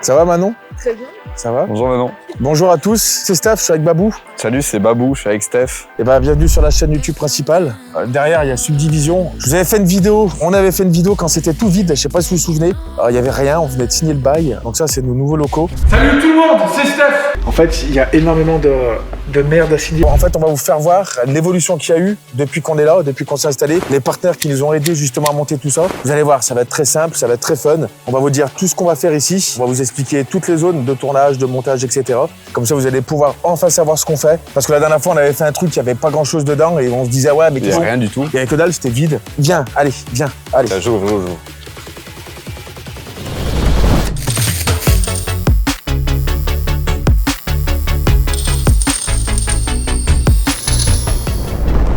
Ça va Manon? Très bien. Ça va? Bonjour Manon. Bonjour à tous, c'est Steph, je suis avec Babou. Salut, c'est Babou, je suis avec Steph. Et bienvenue sur la chaîne YouTube principale. Derrière, il y a Subdivision. Je vous avais fait une vidéo, on avait fait une vidéo quand c'était tout vide, je sais pas si vous vous souvenez. Il y avait rien, on venait de signer le bail. Donc ça, c'est nos nouveaux locaux. Salut tout le monde, c'est Steph. En fait, il y a énormément de merde à signer. En fait, on va vous faire voir l'évolution qu'il y a eu depuis qu'on est là, depuis qu'on s'est installé, les partenaires qui nous ont aidés justement à monter tout ça. Vous allez voir, ça va être très simple, ça va être très fun. On va vous dire tout ce qu'on va faire ici. On va vous expliquer toutes les zones de tournage, de montage, etc. Comme ça, vous allez pouvoir enfin savoir ce qu'on fait. Parce que la dernière fois, on avait fait un truc, il n'y avait pas grand-chose dedans et on se disait, ouais, mais Il n'y a rien du tout. Il n'y avait que dalle, c'était vide. Viens, allez, viens, allez. J'ouvre.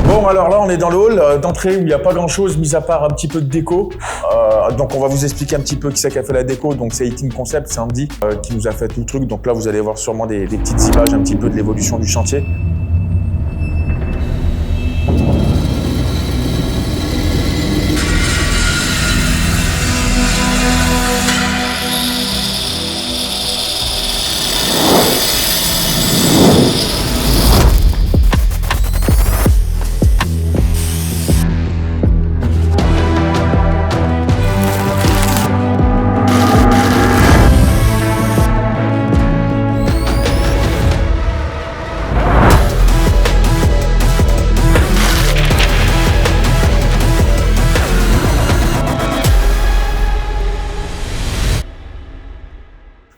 Bon, alors là, on est dans le hall d'entrée où il n'y a pas grand-chose, mis à part un petit peu de déco. Donc, on va vous expliquer un petit peu qui c'est qui a fait la déco. Donc, c'est Eating Concept, c'est Andy qui nous a fait tout le truc. Donc là, vous allez voir sûrement des petites images un petit peu de l'évolution du chantier.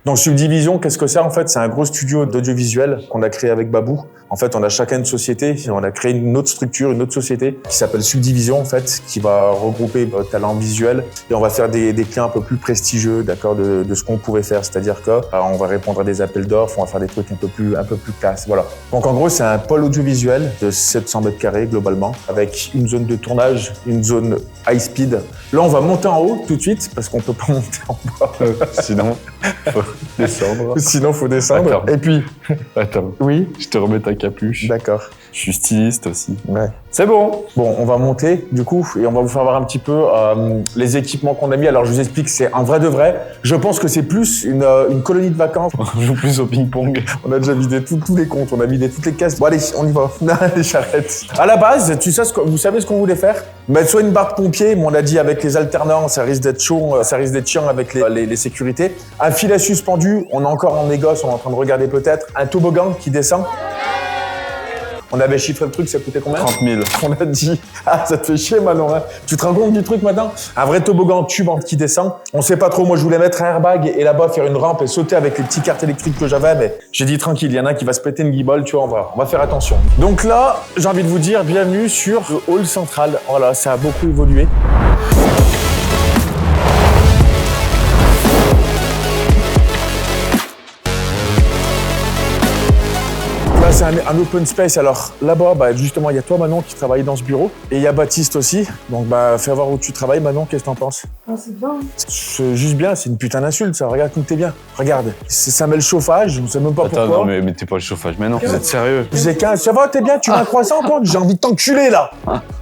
Donc Subdivision, qu'est-ce que c'est en fait? C'est un gros studio d'audiovisuel qu'on a créé avec Babou. En fait, on a chacun une société et on a créé une autre structure, une autre société qui s'appelle Subdivision en fait, qui va regrouper talents visuels et on va faire des clients un peu plus prestigieux, d'accord, de ce qu'on pouvait faire. C'est-à-dire que on va répondre à des appels d'offres, on va faire des trucs un peu plus classe, voilà. Donc en gros, c'est un pôle audiovisuel de 700 mètres carrés globalement, avec une zone de tournage, une zone high speed. Là, on va monter en haut tout de suite parce qu'on peut pas monter en bas. Sinon, faut descendre. Sinon, faut descendre. Attends. Et puis, Attends, oui, je te remets ta capuche. d'accord. Je suis styliste aussi. Ouais. C'est bon. Bon, on va monter du coup et on va vous faire voir un petit peu les équipements qu'on a mis. Alors, je vous explique, c'est un vrai de vrai. Je pense que c'est plus une colonie de vacances. On joue plus au ping-pong. On a déjà vidé tous les comptes, on a vidé toutes les caisses. Bon, allez, on y va. Non, allez, j'arrête. À la base, vous savez ce qu'on voulait faire? Mettre soit une barre de pompier, mais on a dit avec les alternants, ça risque d'être chaud, ça risque d'être chiant avec les sécurités. Un filet suspendu, on est encore en négoce, on est en train de regarder peut-être. Un toboggan qui descend. On avait chiffré le truc, ça coûtait combien? 30 000. On a dit, ah, ça te fait chier maintenant, hein. Tu te rends compte du truc maintenant? Un vrai toboggan tube qui descend. On sait pas trop, moi je voulais mettre un airbag et là-bas faire une rampe et sauter avec les petits cartes électriques que j'avais, mais j'ai dit tranquille, il y en a un qui va se péter une guibole, tu vois, on va faire attention. Donc là, j'ai envie de vous dire, bienvenue sur le hall central. Voilà, ça a beaucoup évolué. Là, c'est un open space. Alors là-bas, justement, il y a toi, Manon, qui travaille dans ce bureau. Et il y a Baptiste aussi. Donc, fais voir où tu travailles, Manon. Qu'est-ce que t'en penses? Ah, c'est bien. C'est juste bien, c'est une putain d'insulte, ça. Regarde comme t'es bien. Regarde, ça met le chauffage, je ne sais même pas Attends, pourquoi. non, mais mettez pas le chauffage. Mais non, vous êtes sérieux? Je disais 15, ça va, t'es bien, tu veux un croissant, toi? J'ai envie de t'enculer, là.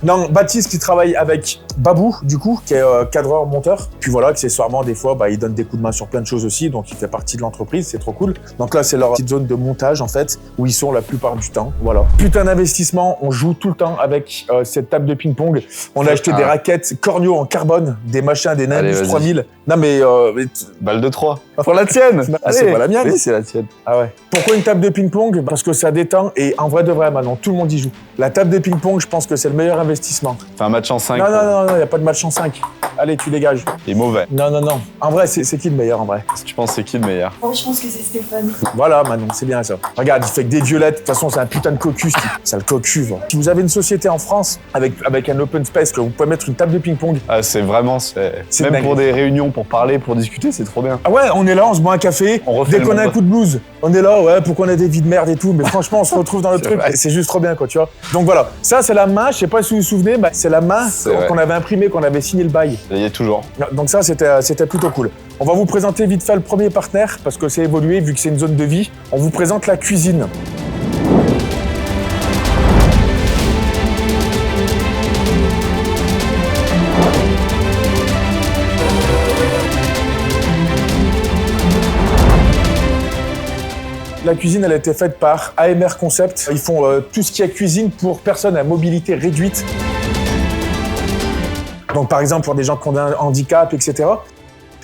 Non, Baptiste qui travaille avec Babou, du coup, qui est cadreur, monteur. Puis voilà, accessoirement, des fois, il donne des coups de main sur plein de choses aussi, donc il fait partie de l'entreprise, c'est trop cool. Donc là, c'est leur petite zone de montage, en fait, où ils sont la plupart du temps. Voilà. Putain d'investissement, on joue tout le temps avec cette table de ping-pong. On a acheté des raquettes Cornio en carbone, des machins, des Nimbus 3000. Non mais... Balle de 3. Pour la tienne. Ah, c'est pas la mienne. Oui, c'est la tienne. Ah ouais. Pourquoi une table de ping-pong? Parce que ça détend et en vrai de vrai, maintenant, tout le monde y joue. La table de ping-pong, je pense que c'est le meilleur investissement. Fais un match en 5. Non, il n'y a pas de match en 5. Allez, tu dégages. Il est mauvais. Non. En vrai, c'est qui le meilleur, en vrai? Tu penses c'est qui le meilleur? Oh, je pense que c'est Stéphane. Voilà, Manon, c'est bien ça. Regarde, il fait que des violettes. De toute façon, c'est un putain de cocu. C'est le cocu, va. Si vous avez une société en France avec un open space, que vous pouvez mettre une table de ping-pong. Ah, c'est vraiment... Même dingue. pour des réunions, pour parler, pour discuter, c'est trop bien. Ah ouais, on est là, on se boit un café. On refait Dès le qu'on a un monde. coup de blues, on est là, ouais, pour qu'on ait des vies de merde et tout. Mais franchement, on se retrouve dans le C'est truc. vrai. Et c'est juste trop bien, quoi, tu vois. Donc voilà, ça, c'est la main. Je sais pas si vous vous souvenez, c'est la main C'est vrai. qu'on avait imprimée, qu'on avait signé le bail. Il y a toujours. Donc ça, c'était plutôt cool. On va vous présenter vite fait le premier partenaire, parce que c'est évolué, vu que c'est une zone de vie. On vous présente la cuisine. La cuisine, elle a été faite par AMR Concept. Ils font tout ce qui est cuisine pour personnes à mobilité réduite. Donc par exemple pour des gens qui ont un handicap, etc.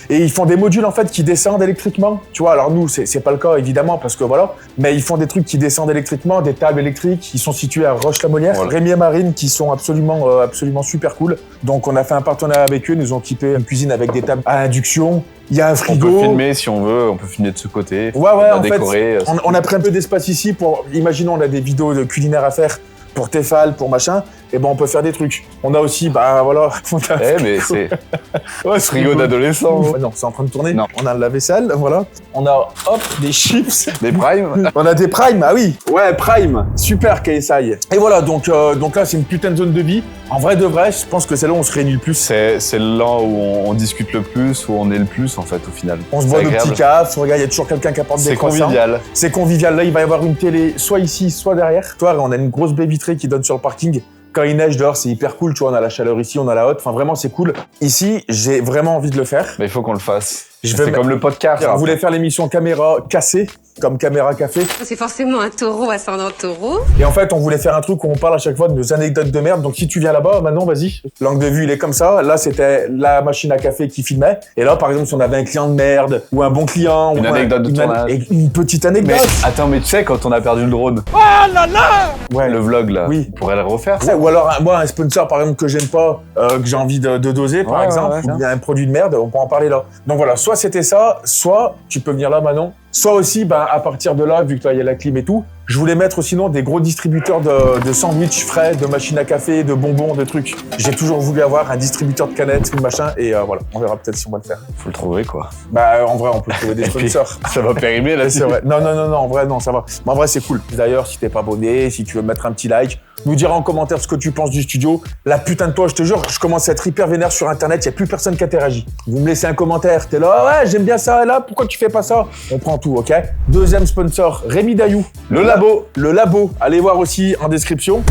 Et ils font des modules en fait qui descendent électriquement. Tu vois, alors nous c'est pas le cas évidemment parce que voilà, mais ils font des trucs qui descendent électriquement, des tables électriques. Ils sont situés à Roche-la-Molière, voilà. Rémi et Marine qui sont absolument super cool. Donc on a fait un partenariat avec eux, ils nous ont équipé une cuisine avec des tables à induction. Il y a un frigo. On peut filmer si on veut, on peut filmer de ce côté. Ouais, on décorer. On a pris un peu d'espace ici pour, imaginons on a des vidéos de culinaires à faire pour Tefal, pour machin, et ben on peut faire des trucs. On a aussi, voilà, on a mais c'est ouais, frigo d'adolescent. Non, c'est en train de tourner. Non. On a la vaisselle, voilà. On a, des chips. Des primes. On a des primes, ah oui. Ouais, prime. Super, KSI. Et voilà, donc là, c'est une putain de zone de vie. En vrai de vrai, je pense que c'est là où on se réunit le plus. C'est là où on discute le plus, où on est le plus, en fait, au final. On se voit nos petits cafes, regarde, il y a toujours quelqu'un qui apporte des croissants. C'est convivial. C'est convivial. Là, il va y avoir une télé, soit ici, soit derrière. Toi, on a une grosse baie vitrée qui donne sur le parking. Quand il neige dehors, c'est hyper cool. Tu vois, on a la chaleur ici, on a la haute. Enfin, vraiment, c'est cool. Ici, j'ai vraiment envie de le faire. Mais il faut qu'on le fasse. C'est comme le podcast. On voulait faire l'émission caméra cassée, comme Caméra Café. C'est forcément un taureau ascendant taureau. Et en fait, on voulait faire un truc où on parle à chaque fois de nos anecdotes de merde. Donc si tu viens là-bas, maintenant, vas-y. L'angle de vue, il est comme ça. Là, c'était la machine à café qui filmait. Et là, par exemple, si on avait un client de merde ou un bon client... Une anecdote de tournage. Une petite anecdote. Mais attends, mais tu sais, quand on a perdu le drone... Oh là là. Ouais. Le vlog, là. Oui. On pourrait le refaire, ça. Ouais, ou alors, moi, un sponsor, par exemple, que j'aime pas, que j'ai envie de doser, par exemple, ou bien un produit de merde, on peut en parler là. Donc voilà, soit c'était ça, soit tu peux venir là maintenant. Soit aussi, à partir de là, vu que là, il y a la clim et tout, je voulais mettre sinon des gros distributeurs de sandwichs frais, de machines à café, de bonbons, de trucs. J'ai toujours voulu avoir un distributeur de canettes, machin, et voilà, on verra peut-être si on va le faire. Faut le trouver, quoi. En vrai, on peut trouver des sponsors. Ça va périmer, là, c'est vrai. Non, en vrai, non, ça va. Mais en vrai, c'est cool. D'ailleurs, si t'es pas abonné, si tu veux mettre un petit like, nous dire en commentaire ce que tu penses du studio. La putain de toi, je te jure, je commence à être hyper vénère sur Internet, il y a plus personne qui interagit. Vous me laissez un commentaire, t'es là, ouais, j'aime bien ça, là, pourquoi tu fais pas ça? On prend tout, ok? Deuxième sponsor, Rémi Dayou. Le labo. Allez voir aussi en description.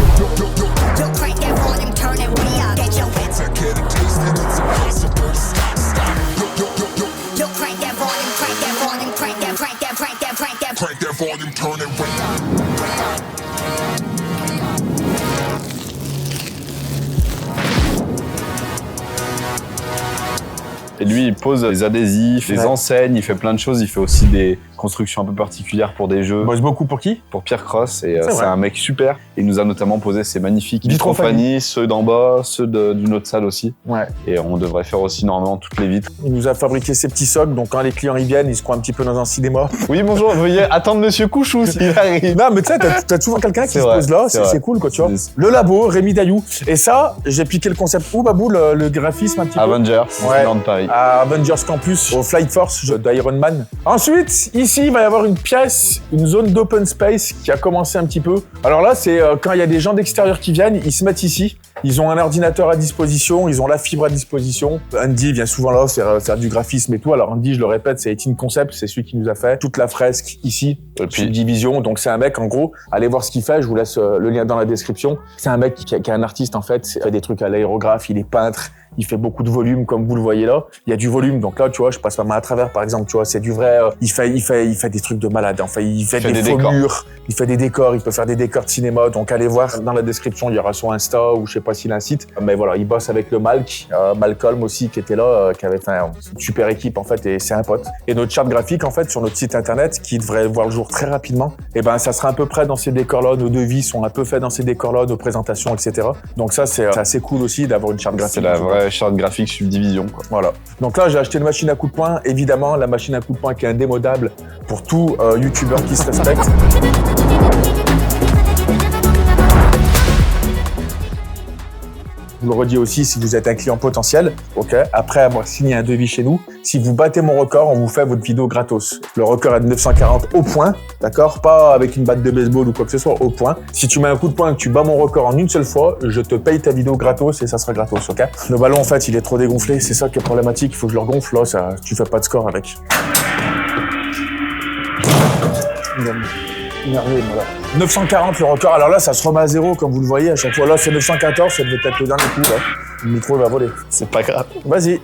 Et lui, il pose des adhésifs, des enseignes, il fait plein de choses. Il fait aussi des constructions un peu particulières pour des jeux. Il bosse beaucoup pour qui? Pour Pierre Cross. Et c'est un mec super. Il nous a notamment posé ces magnifiques Vitrofani, ceux d'en bas, ceux d'une autre salle aussi. Ouais. Et on devrait faire aussi normalement toutes les vitres. Il nous a fabriqué ces petits socles. Donc quand les clients y viennent, ils se croient un petit peu dans un cinéma. Oui, bonjour, veuillez attendre Monsieur Couchou s'il arrive. Non, mais tu sais, t'as toujours quelqu'un qui se pose là. C'est cool, quoi, tu vois. Le labo, Rémi Dayou. Et ça, j'ai piqué le concept où, Babou, le graphisme un petit peu. Avengers, de Paris. À Avengers Campus, au Flight Force d'Iron Man. Ensuite, ici, il va y avoir une pièce, une zone d'open space qui a commencé un petit peu. Alors là, c'est quand il y a des gens d'extérieur qui viennent, ils se mettent ici. Ils ont un ordinateur à disposition, ils ont la fibre à disposition. Andy vient souvent là faire du graphisme et tout. Alors Andy, je le répète, c'est 18 Concept, c'est celui qui nous a fait toute la fresque ici, Subdivision. Donc c'est un mec, en gros, allez voir ce qu'il fait, je vous laisse le lien dans la description. C'est un mec qui est un artiste en fait, il fait des trucs à l'aérographe, il est peintre. Il fait beaucoup de volume, comme vous le voyez là. Il y a du volume, donc là, tu vois, je passe ma main à travers, par exemple, tu vois, c'est du vrai. Il fait des trucs de malade. Enfin, il fait des faux murs, il fait des décors, il peut faire des décors de cinéma. Donc, allez voir dans la description, il y aura son Insta ou je sais pas s'il a un site. Mais voilà, il bosse avec le Malcolm aussi, qui était là, qui avait fait une super équipe en fait, et c'est un pote. Et notre charte graphique en fait sur notre site internet, qui devrait voir le jour très rapidement. Et ça sera à peu près dans ces décors-là. Nos devis sont un peu faits dans ces décors-là, nos présentations, etc. Donc ça, c'est assez cool aussi d'avoir une charte graphique. C'est la vraie charte graphique Subdivision, quoi. Voilà. Donc là, j'ai acheté une machine à coup de poing. Évidemment, la machine à coup de poing qui est indémodable pour tout youtubeur qui se respecte. Je le redis aussi, si vous êtes un client potentiel, ok, après avoir signé un devis chez nous, si vous battez mon record, on vous fait votre vidéo gratos. Le record est de 940 au point, d'accord? Pas avec une batte de baseball ou quoi que ce soit, au point. Si tu mets un coup de poing et que tu bats mon record en une seule fois, je te paye ta vidéo gratos et ça sera gratos, ok? Le ballon, en fait, il est trop dégonflé, c'est ça qui est problématique, il faut que je le regonfle, là, tu fais pas de score avec. Énervé, voilà. 940 le record, alors là ça se remet à zéro comme vous le voyez à chaque fois. Là c'est 914, ça devait être le dernier coup là. Le micro va voler. C'est pas grave. Vas-y.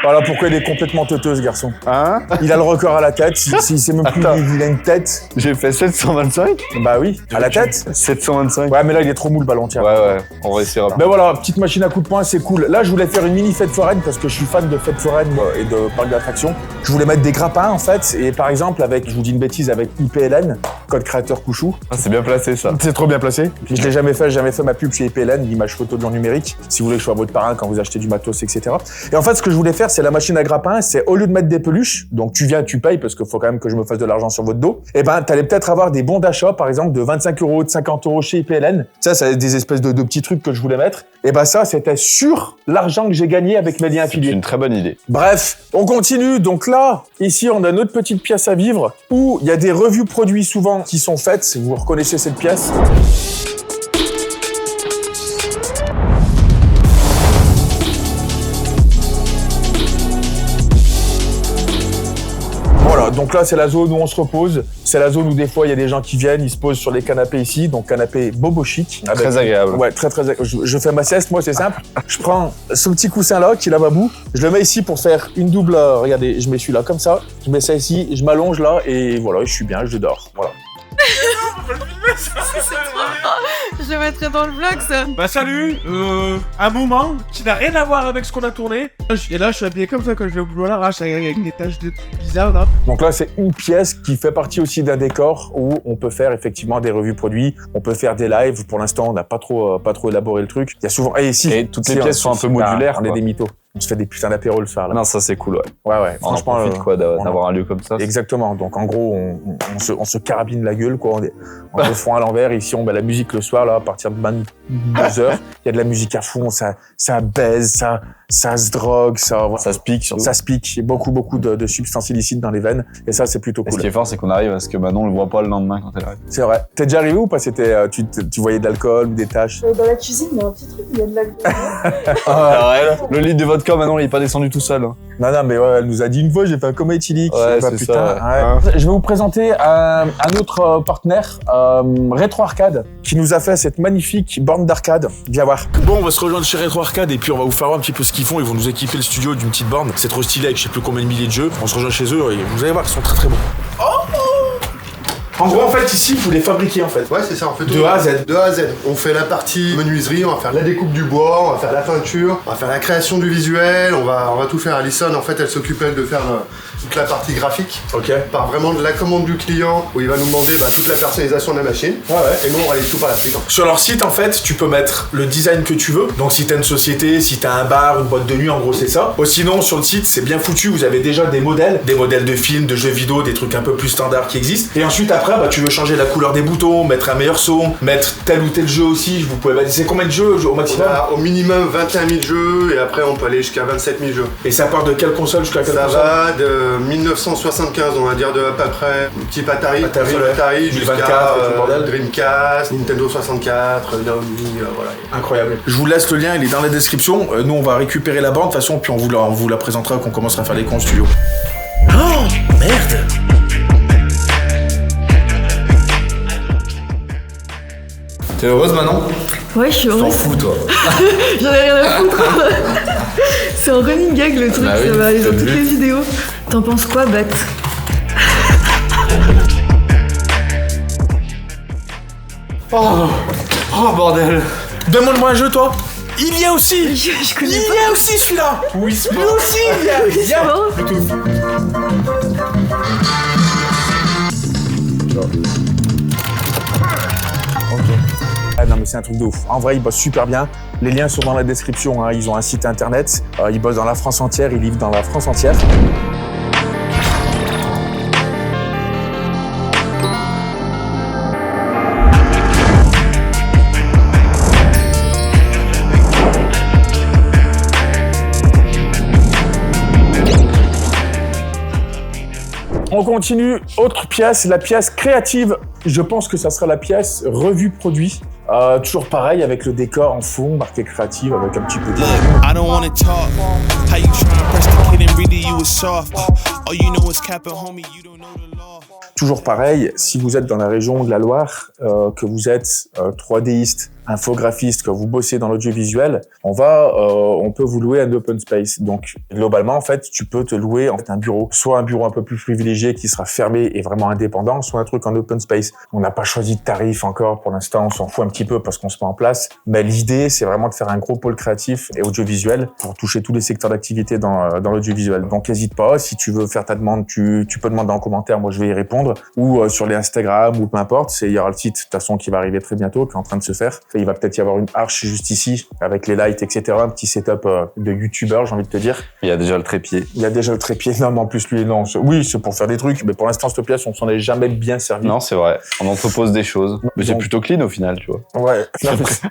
Voilà pourquoi il est complètement teuteux, ce garçon. Hein? Il a le record à la tête. Il sait même plus, il a une tête. J'ai fait 725? Bah oui, à la tête. 725. Ouais, mais là, il est trop mou le ballon, tiens. Ouais, on va essayer rapidement. Ben voilà, petite machine à coups de poing, c'est cool. Là, je voulais faire une mini fête foraine parce que je suis fan de fêtes foraines et de parcs d'attractions. Je voulais mettre des grappins, en fait. Et par exemple, avec, je vous dis une bêtise, avec IPLN, code créateur Couchou. Ah, c'est bien placé, ça. C'est trop bien placé. Puis je l'ai jamais fait ma pub chez IPLN, l'image photo de l'an numérique. Si vous voulez que je sois votre parrain quand vous achetez du matos, etc. Et en fait, ce que je voulais faire, c'est la machine à grappin. C'est au lieu de mettre des peluches, donc tu viens, tu payes parce qu'il faut quand même que je me fasse de l'argent sur votre dos. Et ben, t'allais peut-être avoir des bons d'achat, par exemple, de 25 €, de 50 € chez IPLN. Ça, c'est des espèces de petits trucs que je voulais mettre. Et ben ça, c'était sur l'argent que j'ai gagné avec mes liens affiliés. C'est une très bonne idée. Bref, on continue. Donc là, ici, on a notre petite pièce à vivre où il y a des revues produits souvent qui sont faites. Vous reconnaissez cette pièce? Voilà, donc là, c'est la zone où on se repose. C'est la zone où des fois, il y a des gens qui viennent, ils se posent sur les canapés ici. Donc, canapé bobo chic. Très agréable. Ouais, très agréable. Je fais ma sieste, moi, c'est simple. Je prends ce petit coussin-là, qui est là, babou. Je le mets ici pour faire une double... regardez, je mets celui-là comme ça. Je mets ça ici, je m'allonge là et voilà, je suis bien, je dors. Voilà. Je le mettrai dans le vlog, ça. Bah salut, un moment qui n'a rien à voir avec ce qu'on a tourné. Et là, je suis habillé comme ça quand je vais au boulot à l'arrache avec des taches de bizarres là. Donc là, c'est une pièce qui fait partie aussi d'un décor où on peut faire effectivement des revues produits, on peut faire des lives. Pour l'instant, on n'a pas trop élaboré le truc. Il y a souvent... Et toutes les pièces sont un peu modulaires. On est des mythos. On se fait des putains d'apéros le soir. Là. Non, ça c'est cool, ouais. Ouais. Franchement, on profite quoi d'avoir un lieu comme ça. Exactement. Donc en gros, on se carabine la gueule, quoi. On se fond à l'envers. Ici, on met la musique le soir, là, à partir de 22h. Il y a de la musique à fond, ça baise, ça se drogue, ça se pique surtout. Ça se pique. Il y a beaucoup de substances illicites dans les veines. Et ça, c'est plutôt cool. Et ce qui est fort, c'est qu'on arrive à ce que Manon le voit pas le lendemain quand elle arrive. C'est vrai. T'es déjà arrivé ou pas? C'était, tu voyais de l'alcool ou des taches? Dans la cuisine, il y a un petit truc, il y a de l'alcool. Le litre de vodka, Manon, il est pas descendu tout seul. Hein. Non, mais ouais, elle nous a dit une fois, j'ai fait un coma éthylique. Ouais, bah, c'est putain. ça. Ouais. Je vais vous présenter un autre partenaire, Retro Arcade, qui nous a fait cette magnifique borne d'arcade. Viens voir. Bon, on va se rejoindre chez Retro Arcade et puis on va vous faire voir un petit peu ce qu'ils font. Ils vont nous équiper le studio d'une petite borne. C'est trop stylé avec je sais plus combien de milliers de jeux. On se rejoint chez eux et vous allez voir, ils sont très bons. En gros, en fait, ici, vous les fabriquez, en fait. Ouais, c'est ça, on fait tout. De A à Z. De A à Z. On fait la partie menuiserie, on va faire la découpe du bois, on va faire la peinture, on va faire la création du visuel, on va tout faire. Alison, en fait, elle s'occupe, elle, de faire toute la partie graphique. Ok. Par vraiment de la commande du client, où il va nous demander toute la personnalisation de la machine. Ouais. Et nous, on réalise tout par la suite. Sur leur site, en fait, tu peux mettre le design que tu veux. Donc, si t'as une société, si t'as un bar, une boîte de nuit, en gros, c'est ça. Sinon, sur le site, c'est bien foutu. Vous avez déjà des modèles de films, de jeux vidéo, des trucs un peu plus standards qui existent. Et ensuite, après, tu veux changer la couleur des boutons, mettre un meilleur son, mettre tel ou tel jeu aussi. Vous pouvez c'est combien de jeux au maximum? On a au minimum 21 000 jeux et après, on peut aller jusqu'à 27 000 jeux. Et ça part de quelle console jusqu'à quelle console? Ça va de 1975, on va dire, de à peu près un petit Atari, Atari jusqu'à Dreamcast, Nintendo 64, Naomi, voilà. Incroyable. Je vous laisse le lien, il est dans la description. Nous, on va récupérer la bande de toute façon, puis on vous la présentera quand on commencera à faire les cons en studio. Oh, merde! T'es heureuse, Manon? Ouais, je suis heureuse. T'en fous, toi. J'en ai rien à foutre. C'est un running gag le truc, Bah oui, ça va aller dans c'est toutes le les but. vidéos. T'en penses quoi, Bat? Oh, bordel. Demande-moi un jeu, toi. Il y a aussi. Je connais Il pas. y a aussi celui-là. Oui, lui aussi, il y a. Viens. Ah non, mais c'est un truc de ouf. En vrai, ils bossent super bien. Les liens sont dans la description. Hein. Ils ont un site internet. Ils bossent dans la France entière. Ils livrent dans la France entière. On continue, autre pièce, la pièce créative. Je pense que ça sera la pièce revue produit. Toujours pareil avec le décor en fond, marqué créative avec un petit peu de... I don't wanna talk. How you tryna press the kid in read you was soft. All you know is capping, homie, you don't know the law. Toujours pareil, si vous êtes dans la région de la Loire, que vous êtes 3Diste, infographiste, que vous bossez dans l'audiovisuel, on peut vous louer un open space. Donc, globalement, en fait, tu peux te louer un bureau. Soit un bureau un peu plus privilégié qui sera fermé et vraiment indépendant, soit un truc en open space. On n'a pas choisi de tarif encore pour l'instant, on s'en fout un petit peu parce qu'on se met en place. Mais l'idée, c'est vraiment de faire un gros pôle créatif et audiovisuel pour toucher tous les secteurs d'activité dans l'audiovisuel. Donc, n'hésite pas, si tu veux faire ta demande, tu peux demander en commentaire, moi je vais y répondre, ou sur les Instagram ou peu importe. Il y aura le site de toute façon qui va arriver très bientôt, qui est en train de se faire. Il va peut-être y avoir une arche juste ici, avec les lights, etc. Un petit setup de youtubeur, j'ai envie de te dire. Il y a déjà le trépied. Non, mais en plus, lui, non. Oui, c'est pour faire des trucs, mais pour l'instant, cette pièce, on s'en est jamais bien servi. Non, c'est vrai. On entrepose des choses. Mais c'est plutôt clean au final, tu vois. Ouais.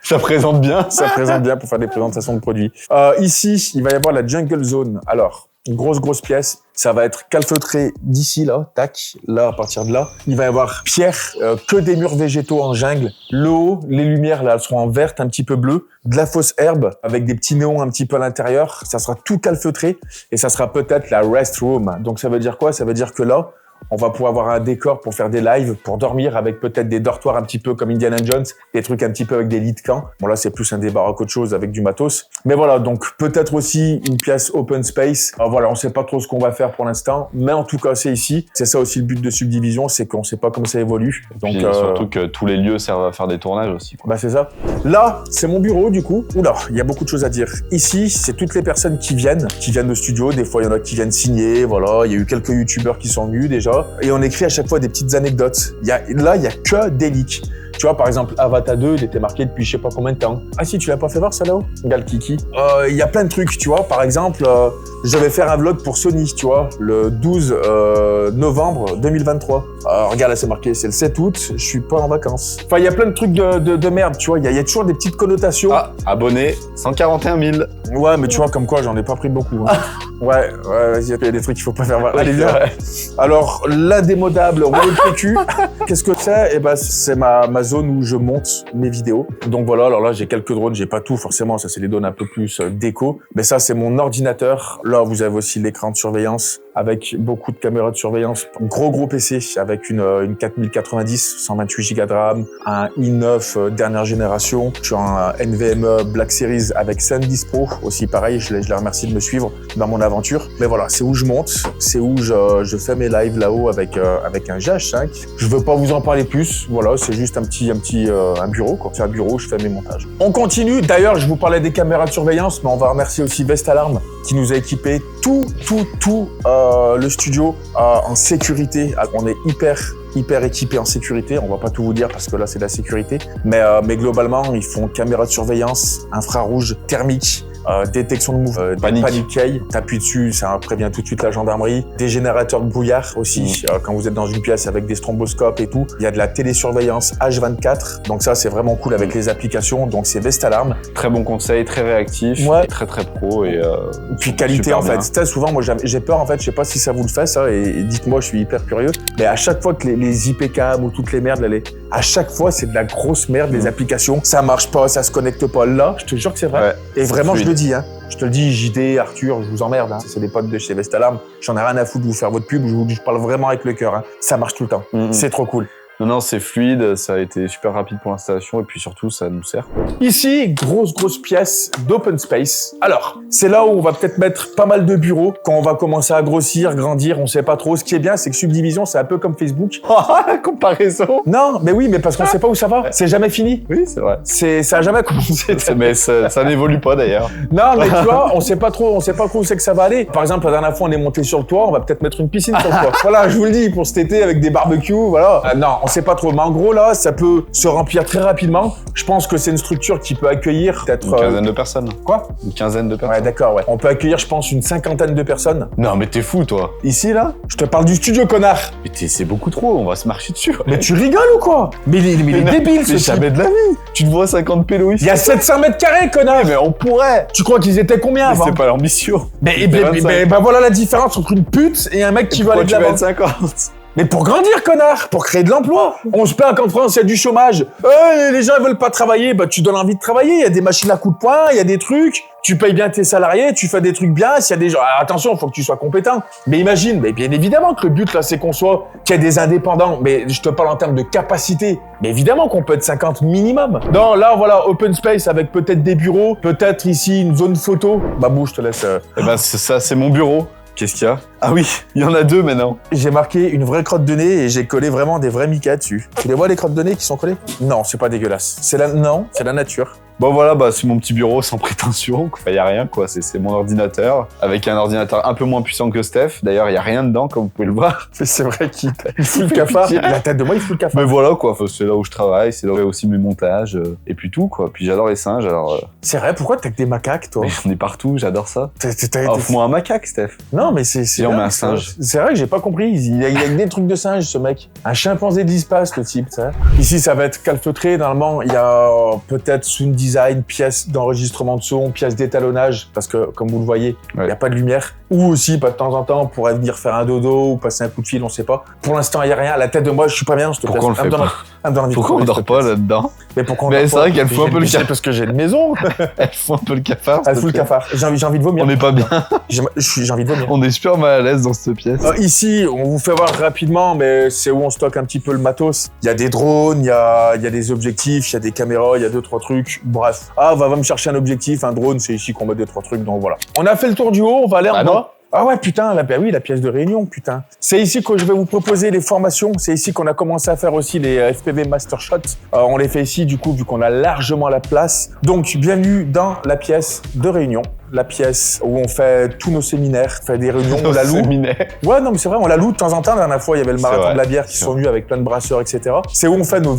Ça présente bien. Ça présente bien pour faire des présentations de produits. Ici, il va y avoir la Jungle Zone. Alors, une grosse pièce. Ça va être calfeutré d'ici, là, tac, là, à partir de là. Il va y avoir pierre, que des murs végétaux en jungle. Le haut, les lumières, là, elles seront en verte, un petit peu bleu. De la fausse herbe, avec des petits néons un petit peu à l'intérieur. Ça sera tout calfeutré. Et ça sera peut-être la rest room. Donc, ça veut dire quoi? Ça veut dire que là, on va pouvoir avoir un décor pour faire des lives, pour dormir avec peut-être des dortoirs un petit peu comme Indiana Jones, des trucs un petit peu avec des lits de camp. Bon là c'est plus un débarras qu'autre chose avec du matos. Mais voilà, donc peut-être aussi une pièce open space. Alors voilà, on sait pas trop ce qu'on va faire pour l'instant, mais en tout cas c'est ici. C'est ça aussi le but de Subdivision, c'est qu'on sait pas comment ça évolue. Donc surtout que tous les lieux servent à faire des tournages aussi, quoi. Bah c'est ça. Là, c'est mon bureau du coup. Oula, il y a beaucoup de choses à dire. Ici, c'est toutes les personnes qui viennent au studio. Des fois, il y en a qui viennent signer. Voilà, il y a eu quelques youtubeurs qui sont venus déjà. Et on écrit à chaque fois des petites anecdotes. Il y a que des leaks. Tu vois, par exemple, Avatar 2, il était marqué depuis je sais pas combien de temps. Ah si, tu l'as pas fait voir ça là-haut? Regarde Kiki. Il y a plein de trucs, tu vois. Par exemple, je vais faire un vlog pour Sony, tu vois, le 12 novembre 2023. Regarde, là c'est marqué, c'est le 7 août, je suis pas en vacances. Enfin, il y a plein de trucs de merde, tu vois. Il y a toujours des petites connotations. Ah, abonnés, 141 000. Ouais, mais tu vois, comme quoi, j'en ai pas pris beaucoup. Hein. Ouais, il y a des trucs qu'il faut pas faire voir. Allez, viens. Alors, l'indémodable rouleau de PQ, qu'est-ce que c'est? Eh ben, c'est ma zone où je monte mes vidéos. Donc voilà, alors là, j'ai quelques drones, j'ai pas tout forcément, ça c'est les drones un peu plus déco. Mais ça, c'est mon ordinateur. Là, vous avez aussi l'écran de surveillance avec beaucoup de caméras de surveillance. Gros PC avec une 4090, 128 Go de RAM, un i9 dernière génération. Je suis un NVMe Black Series avec SanDisk Pro, aussi pareil, je les remercie de me suivre dans mon aventure. Mais voilà, c'est où je monte, c'est où je fais mes lives là-haut avec un GH5. Je veux pas vous en parler plus, voilà, c'est juste un bureau, quoi. C'est un bureau où je fais mes montages. On continue, d'ailleurs, je vous parlais des caméras de surveillance, mais on va remercier aussi Vestalarm qui nous a équipé tout le studio en sécurité. On est hyper équipé en sécurité. On va pas tout vous dire parce que là c'est de la sécurité, mais globalement ils font caméra de surveillance, infrarouge, thermique, détection de mouvement, panic key, t'appuies dessus, ça prévient tout de suite la gendarmerie. Des générateurs de brouillard aussi, quand vous êtes dans une pièce avec des stromboscopes et tout. Il y a de la télésurveillance H24, donc ça c'est vraiment cool avec les applications. Donc c'est Vestalarm. Très bon conseil, très réactif, ouais. Très pro et puis qualité en fait. Très souvent moi j'ai peur en fait, je sais pas si ça vous le fait ça et dites-moi, je suis hyper curieux. Mais à chaque fois que les IPCAM ou toutes les merdes, à chaque fois c'est de la grosse merde, les applications, ça marche pas, ça se connecte pas. Là, je te jure que c'est vrai. Ouais, et vraiment je le dis, hein. Je te le dis, JD, Arthur, je vous emmerde, hein. C'est des potes de chez Vestalarm. J'en ai rien à foutre de vous faire votre pub, je parle vraiment avec le cœur, hein. Ça marche tout le temps. C'est trop cool. Non, c'est fluide, ça a été super rapide pour l'installation et puis surtout, ça nous sert. Ici, grosse pièce d'open space. Alors, c'est là où on va peut-être mettre pas mal de bureaux quand on va commencer à grossir, grandir, on sait pas trop. Ce qui est bien, c'est que Subdivision, c'est un peu comme Facebook. La comparaison. Non, mais oui, mais parce qu'on sait pas où ça va. C'est jamais fini. Oui, c'est vrai. Ça a jamais commencé. Mais ça n'évolue pas d'ailleurs. Non, mais tu vois, on sait pas trop où c'est que ça va aller. Par exemple, la dernière fois, on est monté sur le toit, on va peut-être mettre une piscine sur le toit. Voilà, je vous le dis, pour cet été avec des barbecues, voilà. Non, on sait pas trop. Mais en gros, là, ça peut se remplir très rapidement. Je pense que c'est une structure qui peut accueillir peut-être... Une quinzaine de personnes. Quoi? Une quinzaine de personnes. Ouais, d'accord, ouais. On peut accueillir, je pense, une cinquantaine de personnes. Non, mais t'es fou, toi. Ici, là? Je te parle du studio, connard. Mais c'est beaucoup trop, on va se marcher dessus. Mais tu rigoles ou quoi? Mais il est débile, ce type. Jamais de la vie. Tu te vois 50 pélos ici. Il y a 700 mètres carrés, connard. Mais on pourrait. Tu crois qu'ils étaient combien avant? C'est pas l'ambition. Mais voilà la différence entre une pute et un mec qui veut aller de l'avant. 50. Mais pour grandir, connard, pour créer de l'emploi. On se plaint qu'en France, il y a du chômage. Les gens veulent pas travailler, bah tu donnes envie de travailler. Il y a des machines à coups de poing, il y a des trucs. Tu payes bien tes salariés, tu fais des trucs bien. S'il y a des gens, alors, attention, il faut que tu sois compétent. Mais imagine, mais bien évidemment que le but là, c'est qu'on soit, qu'il y ait des indépendants. Mais je te parle en termes de capacité. Mais évidemment qu'on peut être 50 minimum. Non, là, voilà, open space avec peut-être des bureaux, peut-être ici une zone photo. Babou, je te laisse. Eh ben, c'est ça, c'est mon bureau. Qu'est-ce qu'il y a? Ah oui, il y en a 2 maintenant. J'ai marqué une vraie crotte de nez et j'ai collé vraiment des vrais Mika dessus. Tu les vois, les crottes de nez qui sont collées? Non, c'est pas dégueulasse. C'est la nature. Bon voilà, bah c'est mon petit bureau sans prétention, enfin y a rien quoi, c'est mon ordinateur, avec un ordinateur un peu moins puissant que Steph, d'ailleurs y a rien dedans comme vous pouvez le voir. C'est vrai qu'il fout le cafard, la tête de moi il fout le cafard. Mais voilà quoi, c'est là où je travaille, c'est là où j'ai aussi mes montages, et puis tout quoi, puis j'adore les singes alors... C'est vrai, pourquoi t'as que des macaques toi? Mais on est partout, j'adore ça. Offre-moi un macaque Steph. Non mais c'est on met un singe. C'est vrai que j'ai pas compris, il y a des trucs de singe ce mec. Un chimpanzé de l'espace le type, ça. Ici ça va être calfeutré, normalement il y a peut-être sound design, pièce d'enregistrement de son, pièce d'étalonnage, parce que, comme vous le voyez, il n'y a pas de lumière. Ou aussi, pas de temps en temps, on pourrait venir faire un dodo ou passer un coup de fil, on sait pas. Pour l'instant, il n'y a rien. À la tête de moi, je suis pas bien, s'il te plaît. Pourquoi on le fait pas? Pourquoi on dort pas là-dedans? Mais c'est vrai qu'elle fout un peu le cafard. Parce que j'ai une maison. Elle fout un peu le cafard. Elle fout le cafard. J'ai envie de vomir. On n'est pas bien. J'ai envie de vomir. On est super mal à l'aise dans cette pièce. Ici, on vous fait voir rapidement, mais c'est où on stocke un petit peu le matos. Il y a des drones, il y a des objectifs, il y a des caméras, il y a 2-3 trucs. Bref. Va me chercher un objectif, un drone, c'est ici qu'on met 2-3 trucs, donc voilà. On a fait le tour du haut, on va aller en bas. Ah ouais, putain, la pièce de réunion, putain. C'est ici que je vais vous proposer les formations. C'est ici qu'on a commencé à faire aussi les FPV Master Shots. On les fait ici, du coup, vu qu'on a largement la place. Donc, bienvenue dans la pièce de réunion. La pièce où on fait tous nos séminaires, on fait des réunions, on la loue. Ouais, non, mais c'est vrai, on la loue de temps en temps. La dernière fois, il y avait le marathon de la bière qui sont venus avec plein de brasseurs, etc. C'est où on fait nos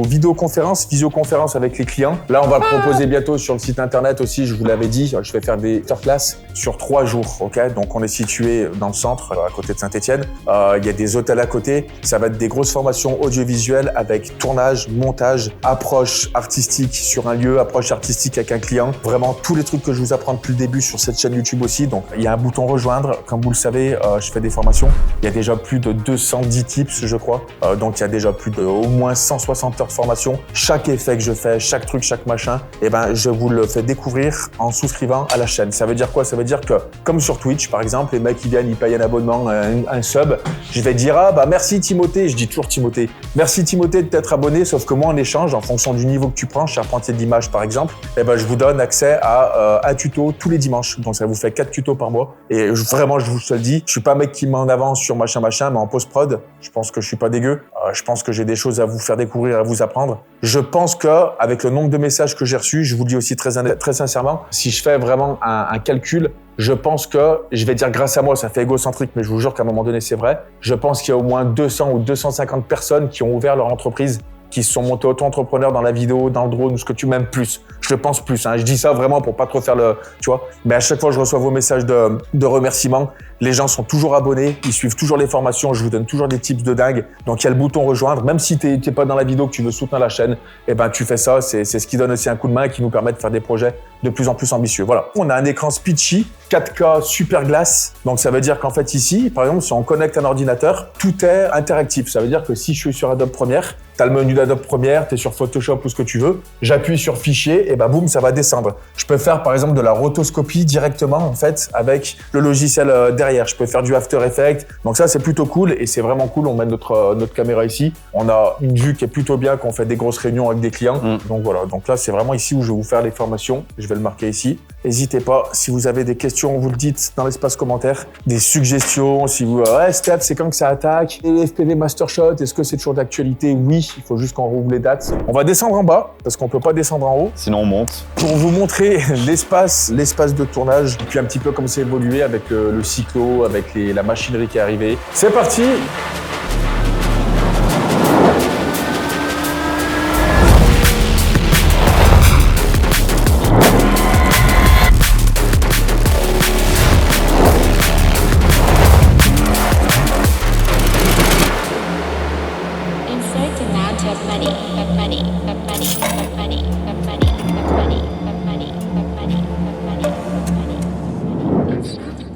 vidéoconférences avec les clients. Là, on va le proposer bientôt sur le site internet aussi. Je vous l'avais dit, je vais faire des masterclass sur 3 jours, ok? Donc, on est situé dans le centre, à côté de Saint-Étienne. Il y a des hôtels à côté. Ça va être des grosses formations audiovisuelles avec tournage, montage, approche artistique sur un lieu, approche artistique avec un client. Vraiment, tous les trucs que je vous apprends depuis le début sur cette chaîne YouTube aussi. Donc, il y a un bouton rejoindre. Comme vous le savez, je fais des formations. Il y a déjà plus de 210 tips, je crois. Donc, il y a déjà plus de au moins 160 heures de formation. Chaque effet que je fais, chaque truc, chaque machin, je vous le fais découvrir en souscrivant à la chaîne. Ça veut dire quoi? Ça veut dire que, comme sur Twitch, par exemple, les mecs, ils viennent, ils payent un abonnement, un sub. Je vais dire, merci Timothée. Je dis toujours Timothée. Merci Timothée de t'être abonné. Sauf que moi, en échange, en fonction du niveau que tu prends, charpentier d'image, par exemple, je vous donne accès à un tuto tous les dimanches. Donc, ça vous fait 4 tutos par mois. Et vraiment, je vous le dis, je suis pas un mec qui met en avance sur machin, mais en post-prod, je pense que je suis pas dégueu. Je pense que j'ai des choses à vous faire découvrir, à vous apprendre. Je pense que, avec le nombre de messages que j'ai reçus, je vous le dis aussi très sincèrement, si je fais vraiment un calcul, je pense que, je vais dire grâce à moi, ça fait égocentrique, mais je vous jure qu'à un moment donné, c'est vrai. Je pense qu'il y a au moins 200 ou 250 personnes qui ont ouvert leur entreprise, qui se sont montés auto-entrepreneurs dans la vidéo, dans le drone, ou ce que tu m'aimes plus. Je le pense plus. Je dis ça vraiment pour pas trop faire tu vois. Mais à chaque fois, je reçois vos messages de remerciements. Les gens sont toujours abonnés, ils suivent toujours les formations, je vous donne toujours des tips de dingue. Donc, il y a le bouton rejoindre. Même si t'es pas dans la vidéo, que tu veux soutenir la chaîne, tu fais ça. C'est ce qui donne aussi un coup de main et qui nous permet de faire des projets de plus en plus ambitieux. Voilà. On a un écran Speechy, 4K super glace. Donc, ça veut dire qu'en fait, ici, par exemple, si on connecte un ordinateur, tout est interactif. Ça veut dire que si je suis sur Adobe Premiere, t'as le menu d'Adobe Premiere, t'es sur Photoshop ou ce que tu veux, j'appuie sur fichier et boum, ça va descendre. Je peux faire par exemple de la rotoscopie directement en fait avec le logiciel derrière. Je peux faire du After Effects. Donc ça, c'est plutôt cool et c'est vraiment cool. On met notre caméra ici. On a une vue qui est plutôt bien quand on fait des grosses réunions avec des clients. Donc voilà. Donc là, c'est vraiment ici où je vais vous faire les formations. Je vais le marquer ici. N'hésitez pas. Si vous avez des questions, vous le dites dans l'espace commentaire. Des suggestions. Si vous, Steph, c'est quand que ça attaque? Et les FPV Master Shot, est-ce que c'est toujours d'actualité? Oui. Il faut juste qu'on rouvre les dates. On va descendre en bas parce qu'on peut pas descendre en haut. Sinon, on monte. Pour vous montrer l'espace de tournage et puis un petit peu comment c'est évolué avec le cyclo, avec la machinerie qui est arrivée. C'est parti!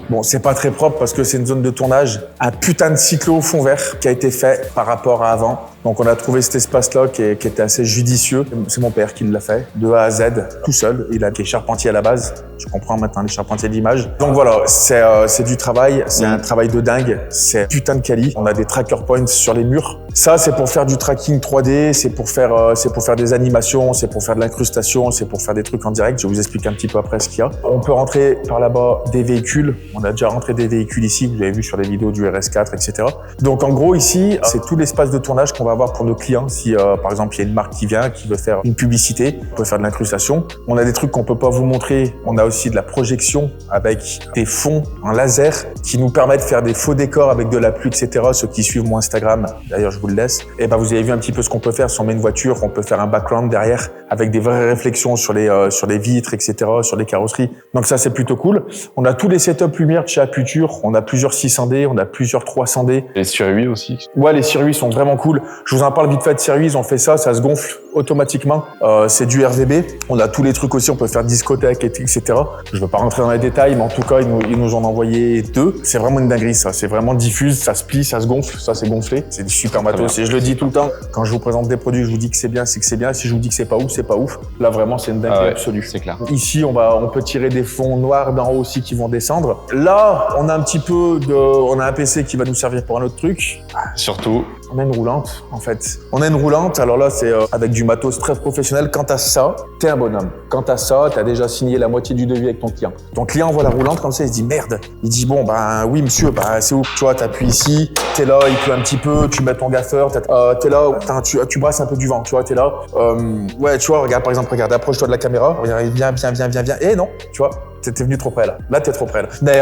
Bon, Bon, c'est pas très propre parce que c'est une zone de tournage. Un putain de cyclo au fond vert qui a été fait par rapport à avant. Donc on a trouvé cet espace-là qui était assez judicieux. C'est mon père qui l'a fait, de A à Z, tout seul. Il a été charpentier à la base. Je comprends maintenant les charpentiers d'image. Donc voilà, c'est du travail, c'est un travail de dingue. C'est putain de quali. On a des tracker points sur les murs. Ça, c'est pour faire du tracking 3D, c'est pour faire des animations, c'est pour faire de l'incrustation, c'est pour faire des trucs en direct. Je vais vous expliquer un petit peu après ce qu'il y a. On peut rentrer par là-bas des véhicules. On a déjà rentré des véhicules ici, vous avez vu sur les vidéos du RS4, etc. Donc en gros, ici, c'est tout l'espace de tournage qu'on va avoir pour nos clients. Si par exemple, il y a une marque qui vient, qui veut faire une publicité, on peut faire de l'incrustation. On a des trucs qu'on peut pas vous montrer. On a aussi de la projection avec des fonds en laser qui nous permettent de faire des faux décors avec de la pluie, etc. Ceux qui suivent mon Instagram, d'ailleurs, je vous le laisse. Et ben, vous avez vu un petit peu ce qu'on peut faire. Si on met une voiture, on peut faire un background derrière avec des vraies réflexions sur les vitres, etc., sur les carrosseries. Donc ça, c'est plutôt cool. On a tous les setups lumière de chez Aputure. On a plusieurs 600D, on a plusieurs 300D. Les circuits aussi. Ouais, les circuits sont vraiment cool. Je vous en parle vite fait de circuits. On fait ça se gonfle automatiquement. C'est du RVB. On a tous les trucs aussi. On peut faire discothèque, etc. Je veux pas rentrer dans les détails, mais en tout cas, ils nous en ont envoyé 2. C'est vraiment une dinguerie, ça. C'est vraiment diffuse, ça se plie, ça se gonfle. Ça, c'est gonflé. C'est du super matos. Et je le dis tout le temps. Quand je vous présente des produits, je vous dis que c'est bien, c'est que c'est bien. Si je vous dis que c'est pas ouf, c'est pas ouf. Là, vraiment, c'est une dinguerie absolue. C'est clair. Ici, on peut tirer des fonds noirs d'en haut aussi qui vont descendre. Là, on a un PC qui va nous servir pour un autre truc. Surtout. On a une roulante, en fait. On a une roulante, alors là, c'est avec du matos très professionnel. Quand t'as ça, t'es un bonhomme. Quand t'as ça, t'as déjà signé la moitié du devis avec ton client. Ton client voit la roulante comme ça, il se dit merde. Il dit bon, oui, monsieur, c'est où? Tu vois, t'appuies ici, t'es là, il pleut un petit peu, tu mets ton gaffeur, t'es là, tu brasses un peu du vent, tu vois, t'es là. Ouais, tu vois, regarde, par exemple, approche-toi de la caméra, viens. Et non, tu vois. T'es venu trop près là. Là, t'es trop près là. Mais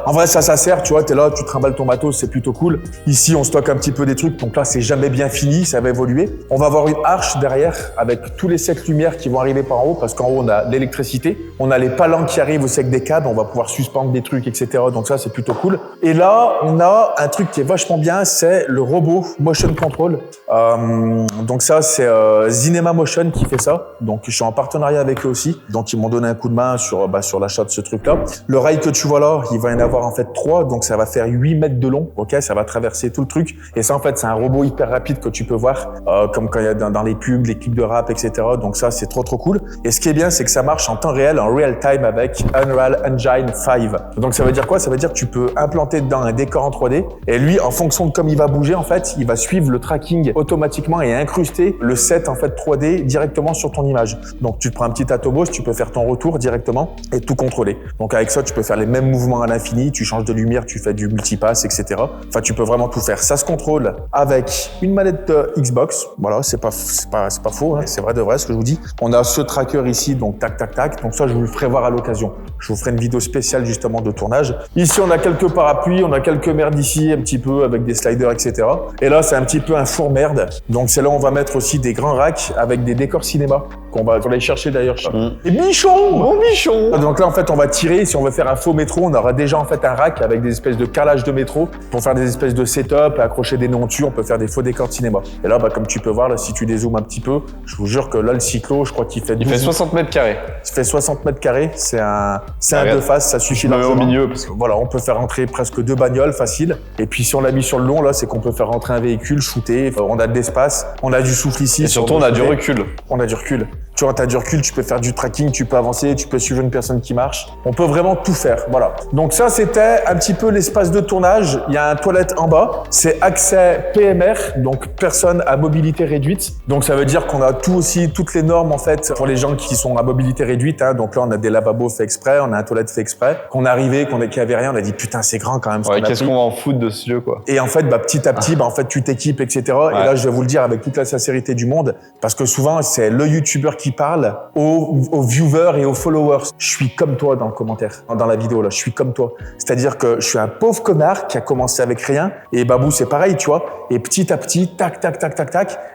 en vrai, ça sert, tu vois, t'es là, tu trimbales ton matos, c'est plutôt cool. Ici, on stocke un petit peu des trucs, donc là, c'est jamais bien fini, ça va évoluer. On va avoir une arche derrière avec tous les sets lumière qui vont arriver par en haut, parce qu'en haut, on a l'électricité. On a les palanques qui arrivent aussi avec des câbles, on va pouvoir suspendre des trucs, etc. Donc ça, c'est plutôt cool. Et là, on a un truc qui est vachement bien, c'est le robot Motion Control. Donc ça, c'est Zinema Motion qui fait ça. Donc je suis en partenariat avec eux aussi. Donc ils m'ont donné un coup de main sur l'achat de ce truc-là. Le rail que tu vois là, il va y en avoir en fait 3, donc ça va faire 8 mètres de long. Ok, ça va traverser tout le truc. Et ça, en fait, c'est un robot hyper rapide que tu peux voir, comme quand il y a dans les pubs, les clips de rap, etc. Donc ça, c'est trop cool. Et ce qui est bien, c'est que ça marche en temps réel, en real time avec Unreal Engine 5. Donc ça veut dire quoi? Ça veut dire que tu peux implanter dedans un décor en 3D. Et lui, en fonction de comme il va bouger, en fait, il va suivre le tracking automatiquement et incruster le set en fait 3D directement sur ton image. Donc tu te prends un petit Atobos, tu peux faire ton retour directement et tout contrôler. Donc avec ça, tu peux faire les mêmes mouvements à l'infini, tu changes de lumière, tu fais du multipass, etc. Enfin, tu peux vraiment tout faire. Ça se contrôle avec une manette Xbox. Voilà, c'est pas faux, hein. C'est vrai de vrai ce que je vous dis. On a ce tracker ici, donc tac. Donc ça, je vous le ferai voir à l'occasion. Je vous ferai une vidéo spéciale justement de tournage. Ici, on a quelques parapluies, on a quelques merdes ici, un petit peu avec des sliders, etc. Et là, c'est un petit peu un four merde. Donc c'est là où on va mettre aussi des grands racks avec des décors cinéma qu'on va aller chercher d'ailleurs. Et bichon, mon bichon. Donc là, en fait, on va tirer. Si on veut faire un faux métro, on aura déjà en fait un rack avec des espèces de calages de métro pour faire des espèces de setup, accrocher des noms dessus. On peut faire des faux décors de cinéma. Et là, comme tu peux voir, là, si tu dézoomes un petit peu, je vous jure que là, le cyclo, je crois qu'il fait 60 mètres carrés. Il fait 60 mètres carrés. C'est un deux faces, ça suffit largement. Au milieu, parce que voilà, on peut faire rentrer presque 2 bagnoles facile. Et puis si on l'a mis sur le long, là, c'est qu'on peut faire rentrer un véhicule, shooter. On a de l'espace, on a du souffle ici. Et surtout, on a du recul. On a du recul. Tu vois, t'as du recul, tu peux faire du tracking, tu peux avancer, tu peux suivre une personne qui marche. On peut vraiment tout faire, voilà. Donc ça, c'était un petit peu l'espace de tournage. Il y a un toilette en bas. C'est accès PMR, donc personne à mobilité réduite. Donc ça veut dire qu'on a toutes les normes en fait pour les gens qui sont à mobilité réduite. Hein. Donc là, on a des lavabos faits exprès, on a un toilette fait exprès. Qu'on est arrivé, qu'il n'y avait rien, on a dit putain, c'est grand quand même. Ouais, qu'est-ce qu'on va en foutre de ce lieu, quoi. Et en fait, petit à petit, en fait, tu t'équipes, etc. Ouais. Et là, je vais vous le dire avec toute la sincérité du monde, parce que souvent, c'est le youtubeur qui parle aux viewers et aux followers. Je suis comme toi dans le commentaire, dans la vidéo là, je suis comme toi. C'est-à-dire que je suis un pauvre connard qui a commencé avec rien et Babou c'est pareil, tu vois. Et petit à petit, tac.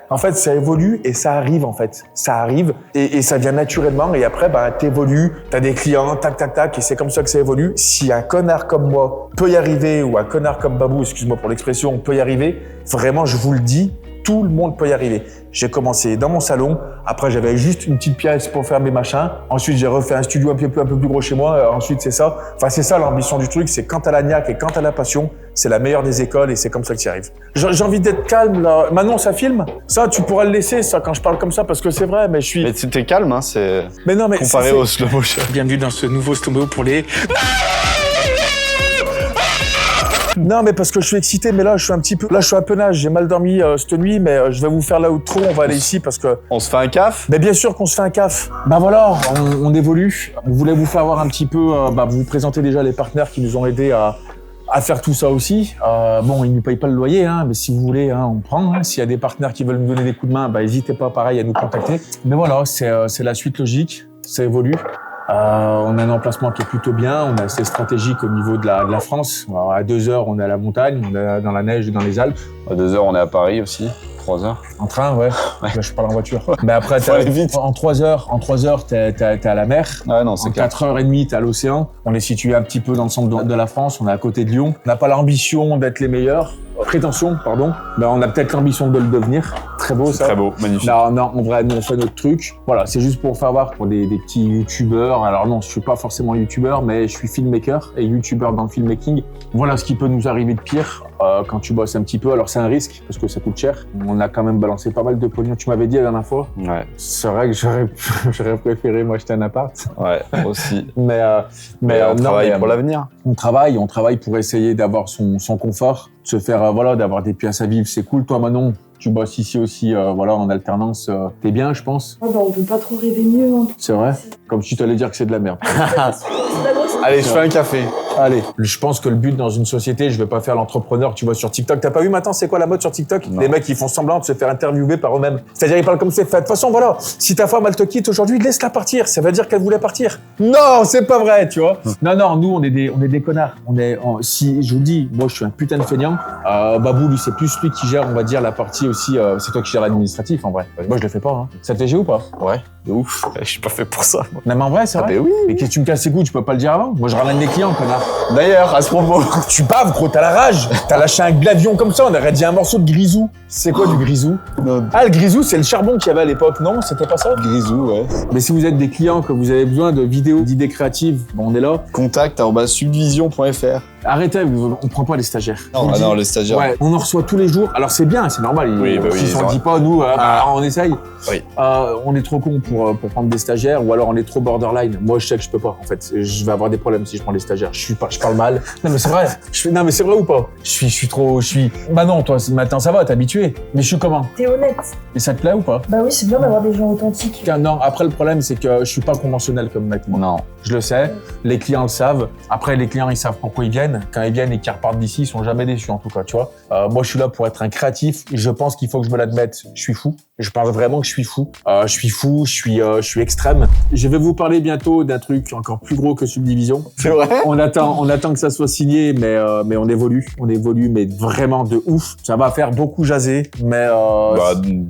En fait, ça évolue et ça arrive en fait. Ça arrive et ça vient naturellement et après, t'évolues, t'as des clients, tac et c'est comme ça que ça évolue. Si un connard comme moi peut y arriver ou un connard comme Babou, excuse-moi pour l'expression, peut y arriver, vraiment, je vous le dis, Tout le monde peut y arriver. J'ai commencé dans mon salon. Après, j'avais juste une petite pièce pour faire mes machins. Ensuite, j'ai refait un studio un peu plus gros chez moi. Ensuite, c'est ça. Enfin, c'est ça l'ambition du truc. C'est quand t'as la niaque et quand t'as la passion, c'est la meilleure des écoles et c'est comme ça que tu y arrives. J'ai envie d'être calme, là. Manon, ça filme. Ça, tu pourras le laisser, ça, quand je parle comme ça, parce que c'est vrai, mais je suis... Mais t'es calme, hein, c'est... Mais non, mais comparé au slow motion. Bienvenue dans ce nouveau slow mo pour les... Non, mais parce que je suis excité, mais là, je suis un peu nage. J'ai mal dormi cette nuit, mais je vais vous faire l'outro. On va aller ici parce que... On se fait un caf? Mais bien sûr qu'on se fait un caf. Bah voilà, on évolue. On voulait vous faire voir un petit peu, vous présenter déjà les partenaires qui nous ont aidés à faire tout ça aussi. Bon, ils ne nous payent pas le loyer, hein, mais si vous voulez, hein, on prend. Hein. S'il y a des partenaires qui veulent nous donner des coups de main, n'hésitez pas, pareil, à nous contacter. Mais voilà, c'est la suite logique. Ça évolue. On a un emplacement qui est plutôt bien, on est assez stratégique au niveau de la France. Alors, à 2 heures, on est à la montagne, on est dans la neige et dans les Alpes. À 2 heures, on est à Paris aussi. 3 heures. En train, ouais. Là, je parle en voiture. Mais après, en 3 heures, t'es à la mer. Ouais, non, c'est en 4h30, t'es à l'océan. On est situé un petit peu dans le centre de la France, on est à côté de Lyon. On n'a pas l'ambition d'être les meilleurs. Prétention, pardon. Mais on a peut-être l'ambition de le devenir. Très beau, ça. Très beau, magnifique. Non, en vrai, nous, on fait notre truc. Voilà, c'est juste pour faire voir pour des petits youtubeurs. Alors non, je suis pas forcément youtubeur, mais je suis filmmaker et youtubeur dans le filmmaking. Voilà ce qui peut nous arriver de pire quand tu bosses un petit peu. Alors c'est un risque parce que ça coûte cher. On a quand même balancé pas mal de pognon. Tu m'avais dit la dernière fois. Ouais. C'est vrai que j'aurais préféré m'acheter un appart. Ouais, aussi. mais on travaille pour l'avenir. On travaille pour essayer d'avoir son confort, de se faire d'avoir des pièces à vivre. C'est cool. Toi, Manon, tu bosses ici aussi, en alternance. T'es bien, je pense. On peut pas trop rêver mieux. Hein. C'est vrai. Comme si tu allais dire que c'est de la merde. Allez, je fais un café. Allez, je pense que le but dans une société, je vais pas faire l'entrepreneur, tu vois, sur TikTok. T'as pas vu maintenant, c'est quoi la mode sur TikTok? Les mecs, ils font semblant de se faire interviewer par eux-mêmes. C'est-à-dire, ils parlent comme c'est fait. De toute façon, voilà, si ta femme, elle te quitte aujourd'hui, laisse-la partir. Ça veut dire qu'elle voulait partir. Non, c'est pas vrai, tu vois. Non, nous, on est des connards. Si, je vous dis, moi, je suis un putain de feignant. Babou, lui, c'est plus lui qui gère, on va dire, la partie aussi, c'est toi qui gères l'administratif, en vrai. Moi, je le fais pas, hein. Ça te fait ou pas? Ouais, de ouf. Je suis pas fait pour ça. Non, mais en vrai, c'est vrai. Oui. Mais qu'est-ce que tu me casses les couilles, tu peux pas le dire avant? Moi, je ramène des clients, connard. D'ailleurs, à ce propos. Tu baves, gros, t'as la rage. T'as lâché un glavion comme ça, on aurait dit un morceau de grisou. C'est quoi du grisou? Ah, le grisou, c'est le charbon qu'il y avait à l'époque, non? C'était pas ça? Grisou, ouais. Mais si vous êtes des clients, que vous avez besoin de vidéos, d'idées créatives, on est là. Contact@subdivision.fr. Arrêtez, on prend pas les stagiaires. Non, les stagiaires. Ouais, on en reçoit tous les jours. Alors c'est bien, c'est normal. Si on dit pas, nous, on essaye. Oui. On est trop con pour prendre des stagiaires, ou alors on est trop borderline. Moi, je sais que je peux pas. En fait, je vais avoir des problèmes si je prends des stagiaires. Je parle mal. Non, mais c'est vrai. Non, mais c'est vrai ou pas? Je suis trop. Bah non, toi, maintenant ça va, t'es habitué. Mais je suis comment? T'es honnête. Et ça te plaît ou pas? Bah oui, c'est bien d'avoir des gens authentiques. Non, après le problème, c'est que je suis pas conventionnel comme mec. Moi. Non. Je le sais. Les clients le savent. Après, les clients, ils savent pourquoi ils viennent. Quand ils viennent et qu'ils repartent d'ici, ils sont jamais déçus en tout cas, tu vois. Moi, je suis là pour être un créatif. Je pense qu'il faut que je me l'admette. Je suis fou. Je pense vraiment que je suis fou. Je suis extrême. Je vais vous parler bientôt d'un truc encore plus gros que Subdivision. C'est vrai? On attend que ça soit signé, mais on évolue. On évolue, mais vraiment de ouf. Ça va faire beaucoup jaser, mais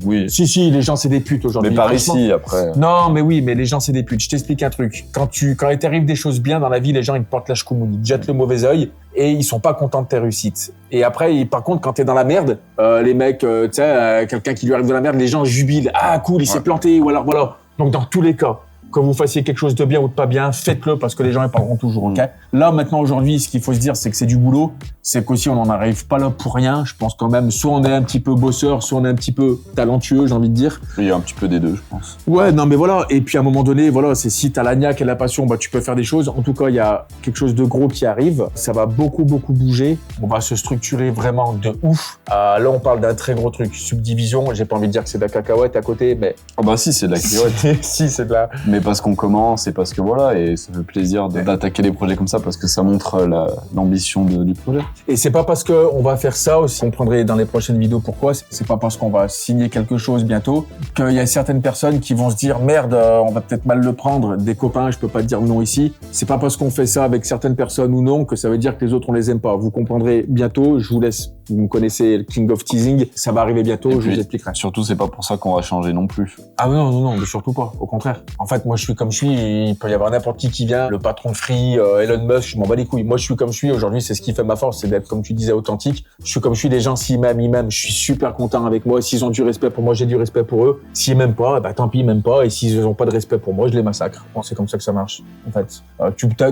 oui. Si, les gens, c'est des putes aujourd'hui. Mais par ici, après. Non, mais oui, mais les gens, c'est des putes. Je t'explique un truc. Quand il t'arrive des choses bien dans la vie, les gens, ils te portent la chkoumoune. Ils te jettent le mauvais œil et ils sont pas contents de tes réussites. Et après, par contre, quand t'es dans la merde, les mecs, tu sais, quelqu'un qui lui arrive de la merde, les gens jubilent. Ah, cool, il s'est planté, ou alors voilà. Donc, dans tous les cas, que vous fassiez quelque chose de bien ou de pas bien, faites-le parce que les gens, ils parleront toujours, ok? Là, maintenant, aujourd'hui, ce qu'il faut se dire, c'est que c'est du boulot. C'est qu'aussi, on n'en arrive pas là pour rien. Je pense quand même, soit on est un petit peu bosseur, soit on est un petit peu talentueux, j'ai envie de dire. Il y a un petit peu des deux, je pense. Ouais, non, mais voilà. Et puis, à un moment donné, voilà, c'est si t'as la niaque et la passion, tu peux faire des choses. En tout cas, il y a quelque chose de gros qui arrive. Ça va beaucoup bouger. On va se structurer vraiment de ouf. Là, on parle d'un très gros truc. Subdivision, j'ai pas envie de dire que c'est de la cacahuète à côté, mais... Ah bah si, c'est de la cacahuète. Si, c'est de la... Mais parce qu'on commence et parce que voilà, et ça fait plaisir d'attaquer des projets comme ça parce que ça montre l'ambition du projet. Et c'est pas parce qu'on va faire ça aussi, on prendrait dans les prochaines vidéos pourquoi, c'est pas parce qu'on va signer quelque chose bientôt qu'il y a certaines personnes qui vont se dire merde, on va peut-être mal le prendre, des copains, je peux pas te dire non ici. C'est pas parce qu'on fait ça avec certaines personnes ou non que ça veut dire que les autres on les aime pas. Vous comprendrez bientôt, je vous laisse, vous me connaissez le King of Teasing, ça va arriver bientôt, je vous expliquerai. Surtout, c'est pas pour ça qu'on va changer non plus. Ah non, mais surtout pas, au contraire. En fait, moi Moi, je suis comme je suis. Il peut y avoir n'importe qui vient. Le patron de Free, Elon Musk, je m'en bats les couilles. Moi, je suis comme je suis. Aujourd'hui, c'est ce qui fait ma force, c'est d'être, comme tu disais, authentique. Je suis comme je suis. Les gens, s'ils m'aiment, ils m'aiment. Je suis super content avec moi. S'ils ont du respect pour moi, j'ai du respect pour eux. S'ils m'aiment pas, bah tant pis, ils m'aiment pas. Et s'ils ont pas de respect pour moi, je les massacre. Bon, c'est comme ça que ça marche, en fait.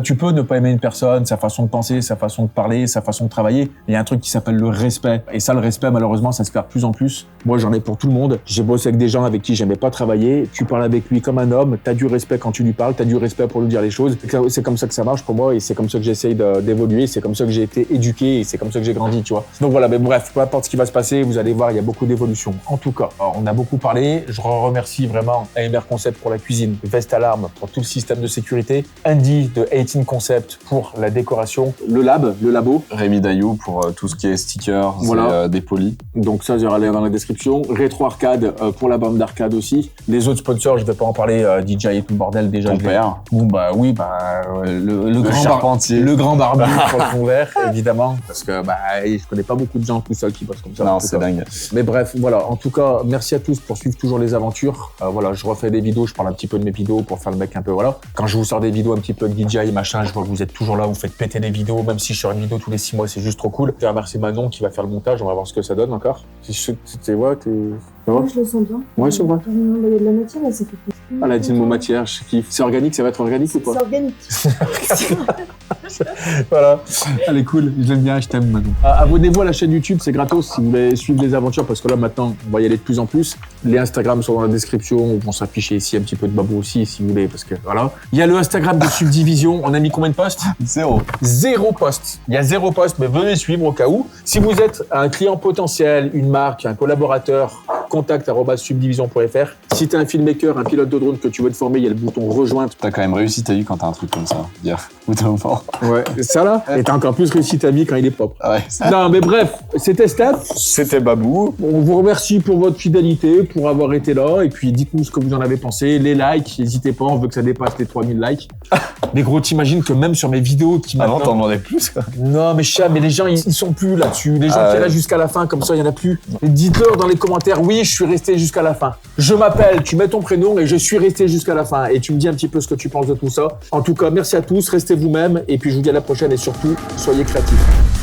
Tu peux ne pas aimer une personne, sa façon de penser, sa façon de parler, sa façon de travailler. Il y a un truc qui s'appelle le respect. Et ça, le respect, malheureusement, ça se perd de plus en plus. Moi, j'en ai pour tout le monde. J'ai bossé avec des gens avec qui j'aimais pas travailler. Tu parles avec lui comme un homme. T'as du respect quand tu lui parles. T'as du respect pour lui dire les choses. C'est comme ça que ça marche pour moi et c'est comme ça que j'essaye d'évoluer. C'est comme ça que j'ai été éduqué et c'est comme ça que j'ai grandi, tu vois. Donc voilà, mais bref, peu importe ce qui va se passer, vous allez voir, il y a beaucoup d'évolution. En tout cas, on a beaucoup parlé. Je remercie vraiment AMR Concept pour la cuisine, Veste Alarme pour tout le système de sécurité, Andy de 18 Concept pour la décoration, le labo. Rémi Dayou pour tout ce qui est stickers voilà. Et des polis. Donc ça, j'aurai lien dans la description. Rétro Arcade pour la bande d'arcade aussi. Les autres sponsors, je vais pas en parler, DJ et tout le bordel déjà. Ton père. Bon bah oui, le grand charpentier. Le grand barbu pour le fond vert, évidemment. Parce que je connais pas beaucoup de gens tout seuls qui bossent comme ça. Non, c'est dingue. Mais bref, voilà. En tout cas, merci à tous pour suivre toujours les aventures. Voilà, je refais des vidéos, je parle un petit peu de mes vidéos pour faire le mec un peu, voilà. Quand je vous sors des vidéos un petit peu avec DJ et machin, je vois que vous êtes toujours là, vous faites péter des vidéos, même si je sors une vidéo tous les 6 mois, c'est juste trop cool. Je vais remercier Manon qui va faire le montage, on va voir ce que ça donne encore. C'est vrai, Moi, je le sens bien. Ouais, c'est vrai. Il y a de la matière, mais ça fait plaisir. Ah, la dynamo matière, je kiffe. C'est organique, ça va être organique ou pas? C'est organique. Voilà. Elle est cool, je l'aime bien, je t'aime Manon. Abonnez-vous à la chaîne YouTube, c'est gratos si vous voulez suivre les aventures parce que là maintenant, on va y aller de plus en plus. Les Instagram sont dans la description, vont s'afficher ici un petit peu de Babou aussi si vous voulez parce que voilà. Il y a le Instagram de Subdivision, on a mis combien de posts? 0 posts. Il y a 0 posts, mais venez suivre au cas où. Si vous êtes un client potentiel, une marque, un collaborateur, contact@subdivision.fr. Si t'es un filmmaker, un pilote de drone que tu veux te former, il y a le bouton rejoindre. T'as quand même réussi ta vie quand t'as un truc comme ça. Dire, au bout d'un moment. Ouais, ça là. Et t'as encore plus réussi ta vie quand il est propre. Ouais. Non, mais bref, c'était Steph. C'était Babou. On vous remercie pour votre fidélité, pour avoir été là. Et puis, dites-nous ce que vous en avez pensé. Les likes, n'hésitez pas, on veut que ça dépasse les 3000 likes. Mais gros, t'imagines que même sur mes vidéos qui maintenant... Avant, t'en demandais plus, quoi. Non, mais mais les gens, ils sont plus là-dessus. Les gens qui restent jusqu'à la fin, comme ça, il y en a plus. Dites-leur dans les commentaires, oui, je suis resté jusqu'à la fin. Je m'appelle, tu mets ton prénom et je suis resté jusqu'à la fin. Et tu me dis un petit peu ce que tu penses de tout ça. En tout cas, merci à tous, restez vous-même. Et puis, je vous dis à la prochaine et surtout, soyez créatifs.